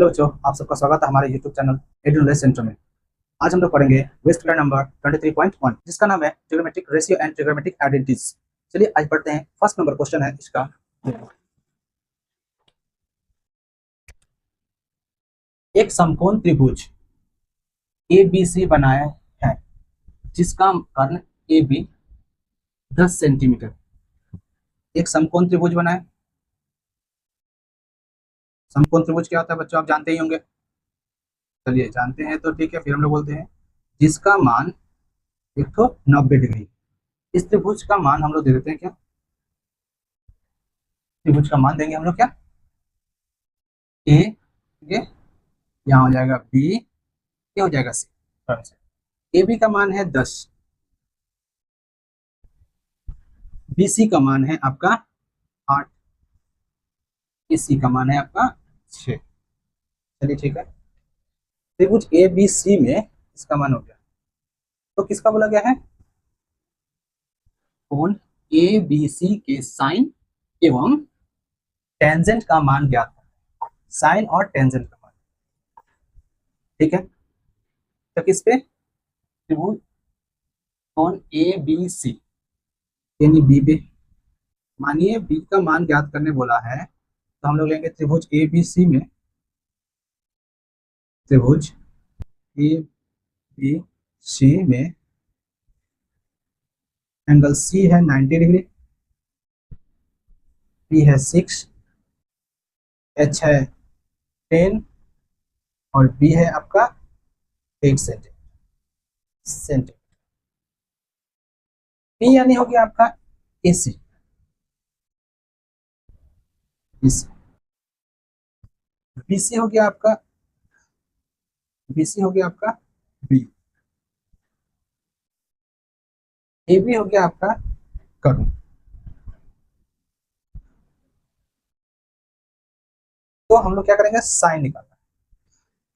Hello बच्चों, आप सबका स्वागत है हमारे YouTube चैनल एडु नॉलेज सेंटर में। आज हम लोग पढ़ेंगे वेस्ट क्वेश्चन नंबर 23.1 जिसका नाम है trigonometric ratio and trigonometric identities. चलिए आज पढ़ते हैं। फर्स्ट नंबर क्वेश्चन है इसका। एक समकोण त्रिभुज ABC बनाया है जिसका कर्ण AB 10 सेंटीमीटर। एक समकोण त्रिभुज बना है। समकोण त्रिभुज क्या होता है बच्चों, आप जानते ही होंगे। चलिए जानते हैं तो ठीक है, फिर हम लोग बोलते हैं जिसका मान 190 डिग्री। इस त्रिभुज का मान हम लोग दे देते हैं क्या, त्रिभुज का मान देंगे हम लोग क्या, ए, यहाँ हो जाएगा बी, ये हो जाएगा सी। ए बी का मान है 10, बी सी का मान है आपका 8, ए सी का मान है आपका 6। चलिए ठीक है, त्रिभुज ए बी सी में इसका मान हो गया। तो किसका बोला गया है, कोण ए बी सी के साइन एवं टेंजेंट का मान ज्ञात है। साइन और टेंजेंट का मान, ठीक है। तो किस पे, त्रिभुज कोण ए बी सी यानी बी पे। मानिए बी का मान ज्ञात करने बोला है तो हम लोग लेंगे त्रिभुज ए बी सी में, त्रिभुज ए बी सी में एंगल सी है 90 डिग्री, पी है 6, एच है 10 और बी है आपका 8 सेंटीमीटर। पी यानी हो गया आपका एसी, बीसी हो गया आपका, बीसी हो गया आपका बी, ए बी हो गया आपका कर्ण। तो हम लोग क्या करेंगे, साइन निकालना है।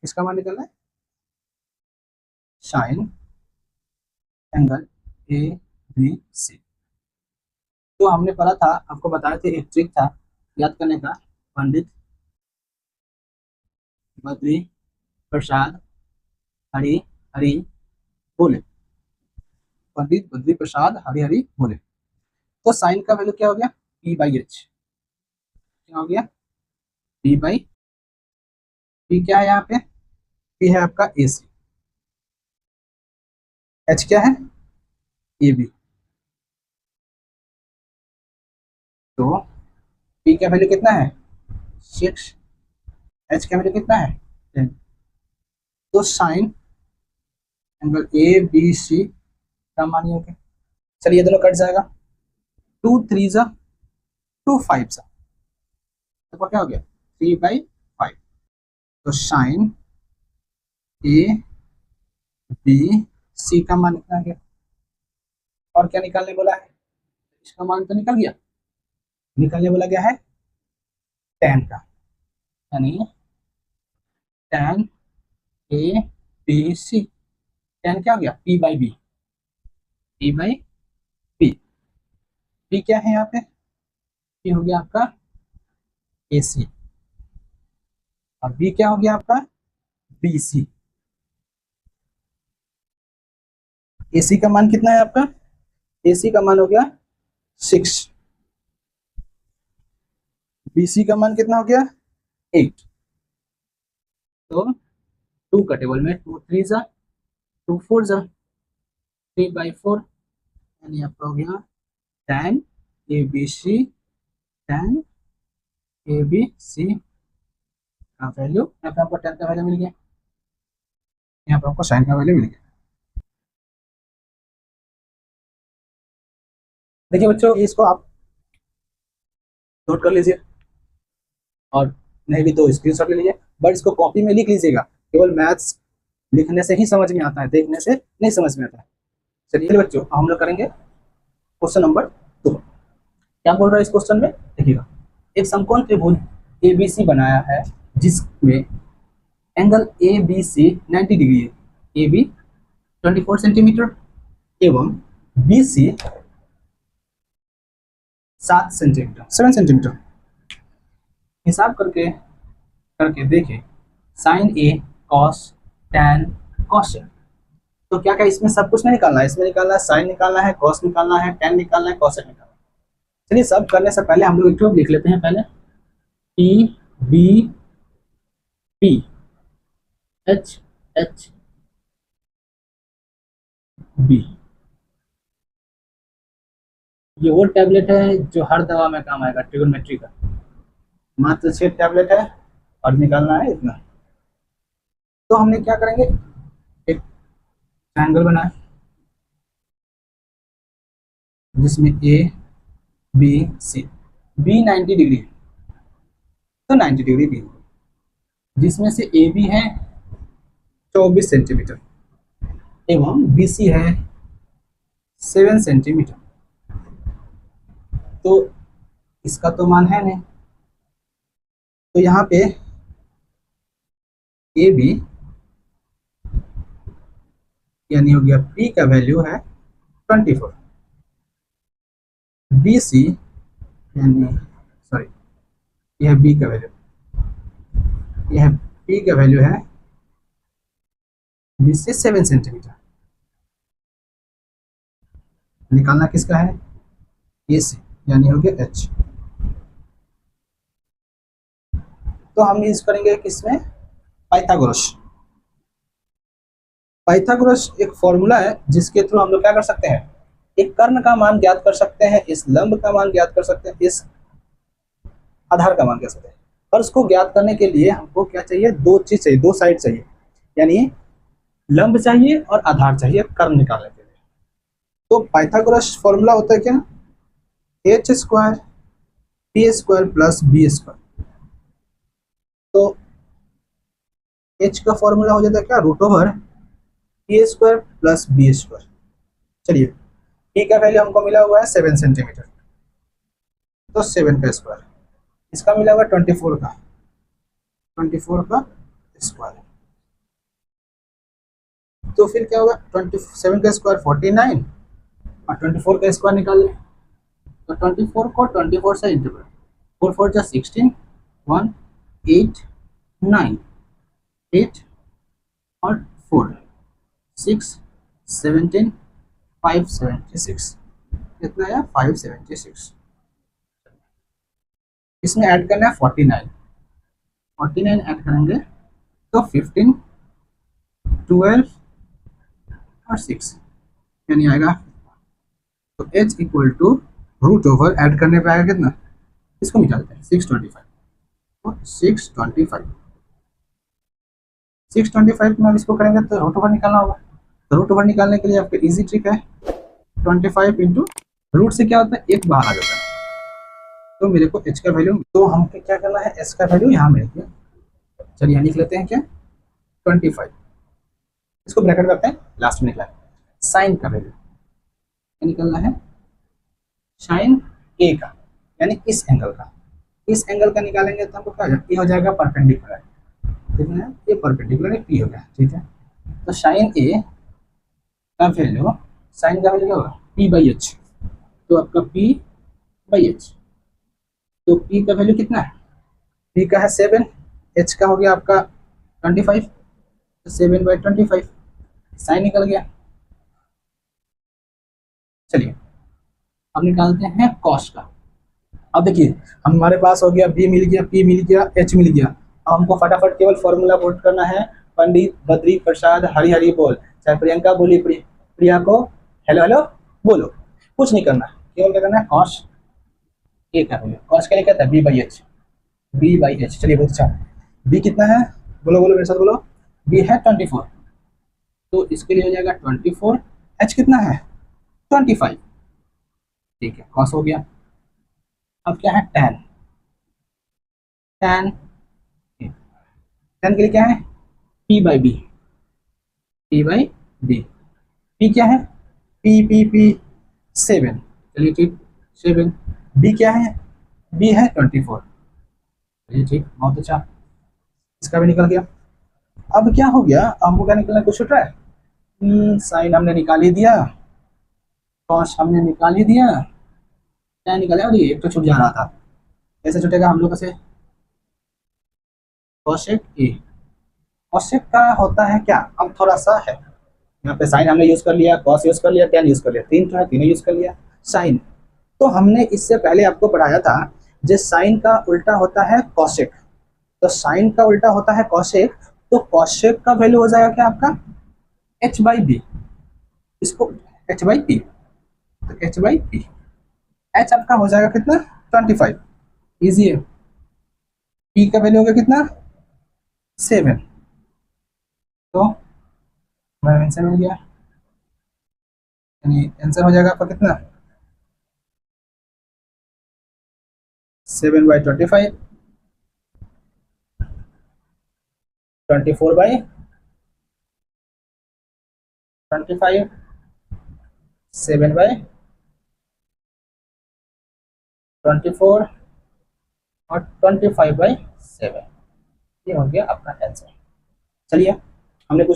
किसका मान निकालना है, sine angle A B C. तो हमने पढ़ा था, आपको बताया था, एक ट्रिक था याद करने का। पंडित बद्री प्रसाद हरि हरि बोले, पंडित बद्री प्रसाद हरि हरि बोले। तो साइन का वैल्यू क्या हो गया, पी बाई एच। क्या हो गया, पी बाई, पी क्या है यहाँ पे, पी है आपका ए सी, एच क्या है ए बी। तो पी का वैल्यू कितना है 6, एच का वैल्यू कितना है 10। तो sine angle A B C का मान हो गया। चलिए दोनों कट जाएगा, 2 3 जा 2 5 जा, तो क्या हो गया 3/5। तो साइन ए बी सी का मान कितना गया, और क्या निकालने बोला है, इसका मान तो निकल गया, निकालने बोला गया है tan का, यानी tan A B C. tan क्या हो गया, p by B, p by P. p क्या है यहाँ पे, p हो गया आपका ए सी, और b क्या हो गया आपका बी सी। AC का मान कितना है आपका, AC का मान हो गया 6, BC का मान कितना हो गया 8। तो 2 का टेबल में 2 3 जा 2 4 जा 3/4, यानी आपका हो गया tan ABC, tan ABC का वैल्यू, यहाँ पे आपको tan का वैल्यू मिल गया, यहाँ पे आपको sin का वैल्यू मिल गया। देखिए बच्चों, इसको आप नोट कर लीजिए और नहीं भी तो स्क्रीनशॉट ले लीजिए, बट इसको कॉपी में लिख लीजिएगा। केवल मैथ्स लिखने से ही समझ में आता है, देखने से नहीं समझ में आता है। चलिए बच्चों, हम लोग करेंगे क्वेश्चन नंबर 2। क्या बोल रहा है इस क्वेश्चन में, देखिएगा। एक समकोण त्रिभुज ABC बनाया है जिसमें एंगल ABC 90 डिग्री है, AB 24 सेंटीमीटर एवं BC 7 सेंटीमीटर, 7 सेंटीमीटर। हिसाब करके देखें sign A cos tan cos A. तो क्या क्या इसमें सब कुछ नहीं निकालना है, इसमें निकालना है साइन निकालना है, कॉस निकालना है, टैन निकालना है, कॉसेक निकालना है। चलिए सब करने से पहले हम लोग एक लिख लेते हैं पहले P B P H H B. ये वो टैबलेट है जो हर दवा में काम आएगा, ट्रिगोनोमेट्री का। मात्र 6 टैबलेट है और निकालना है इतना। तो हमने क्या करेंगे, एक ट्रायंगल बनाए जिसमें A B C, B 90 degree तो 90 डिग्री बी, जिसमें से ए बी है 24 सेंटीमीटर एवं बी सी है 7 सेंटीमीटर। तो इसका तो मान है नहीं, तो यहाँ पे ए बी यानी हो गया पी का वैल्यू है 24, बी सी यानी सॉरी यह बी का वैल्यू, यह पी का वैल्यू है बी से 7 सेंटीमीटर। निकालना किसका है, ए सी यानी हो गया एच। तो हम यूज करेंगे किसमें, पाइथागोरस। पाइथागोरस एक फॉर्मूला है जिसके थ्रू हम लोग क्या कर सकते हैं, एक कर्ण का मान ज्ञात कर सकते हैं, इस लंब का मान ज्ञात कर सकते हैं, इस आधार का मान कर सकते हैं। और उसको ज्ञात करने के लिए हमको क्या चाहिए, दो चीज चाहिए, दो साइड चाहिए, यानी लंब चाहिए और आधार चाहिए कर्ण निकालने के लिए। तो पाइथागोरस फॉर्मूला होता है क्या, H square P square plus B square. तो एच का फॉर्मूला हो जाता है क्या, root over P square plus B square. चलिए पी का वैल्यू हमको मिला हुआ है 7 सेंटीमीटर, तो 7 का स्क्वायर, इसका मिला हुआ 24 का, 24 का स्क्वायर। तो फिर क्या होगा, 27 का स्क्वायर 49 और 24 का स्क्वायर निकाल लें। तो 24 को 24 से इंटू करें, 4 4 जा 16, 1 8 9 8 और 4 6 17 576, कितना आया 576। इसमें ऐड करना है 49, 49 ऐड करेंगे तो 15 12 और 6 यानी आएगा। तो h equal to root over add करने पे आएगा कितना, इसको निकालते हैं 625। तो 625 में इसको करेंगे तो रूट ओवर निकालना होगा। तो रूट ओवर निकालने के लिए आपका इजी ट्रिक है, 25 इंटू रूट से क्या होता है, एक बाहर आ जाता है। तो मेरे को h का वैल्यू, तो हमको क्या करना है, s का वैल्यू यहाँ मिल गया। चलिए यहाँ लिख लेते हैं क्या, 25, इसको ब्रैकेट करते हैं, लास्ट में निकला है साइन का वैल्यू, क्या निकलना है, साइन ए का यानी इस एंगल का, इस एंगल का निकालेंगे तो हमको क्या हो जाएगा, परपेंडिकुलर, कितना है ये परपेंडिकुलर है, पी हो गया, ठीक है। तो साइन ए का वैल्यू, साइन का वैल्यू क्या होगा, पी बाई एच। तो आपका पी बाई एच, तो पी का वैल्यू कितना है, पी का है 7, एच का हो गया आपका 25, तो 7/25 साइन निकल गया। चलिए अब निकालते हैं कॉस का। अब देखिए हमारे पास हो गया बी मिल गया, पी मिल गया, एच मिल गया। अब हमको फटाफट केवल फॉर्मूला पुट करना है, पंडित बद्री प्रसाद हरि हरि बोल, चाहे प्रियंका बोली प्रिया को हेलो हेलो बोलो, कुछ नहीं करना, केवल क्या करना है, कॉस ए का वैल्यू, कॉस के लिए क्या था, B by H, B by H. चलिए बहुत अच्छा, बी कितना है, बोलो बोलो मेरे साथ बोलो, बी है 24, तो इसके लिए हो जाएगा 24, एच कितना है 25, ठीक है, कॉस हो गया। अब क्या है, टैन, टैन टैन के लिए क्या है, P by B, P by B, P क्या है, पी 7, चलिए ठीक 7, बी क्या है, बी है 24, चलिए ठीक बहुत अच्छा, इसका भी निकल गया। अब क्या हो गया, हमको क्या निकलना, कुछ छूट रहा है, साइन हमने निकाल ही दिया, कॉस हमने निकाल ही दिया, टैन निकाला, और ये एक तो छूट जा रहा था, कैसे छूटेगा हम लोग से, कॉसेक ए, कॉसेक का होता है क्या, अब थोड़ा सा है, यहाँ पे साइन हमने यूज कर लिया, कॉस यूज कर लिया, टेन यूज कर लिया, तीन तो है, तीनों यूज कर लिया। साइन, तो हमने इससे पहले आपको पढ़ाया था, जो साइन का उल्टा होता है कॉसेक, तो साइन का उल्टा होता है कॉसेक, तो कॉसेक का वैल्यू हो जाएगा क्या आपका एच बाई बी, इसको एच बाई पी, तो एच बाई पी, एच आपका हो जाएगा कितना 25, इजी है। पी का वैल्यू होगा कितना 7, तो हमारा आंसर मिल गया, यानी आंसर हो जाएगा आपका कितना 7/25, 24/25, 7/24 और 25/7, ये हो गया अपना आंसर। चलिए हमने कुछ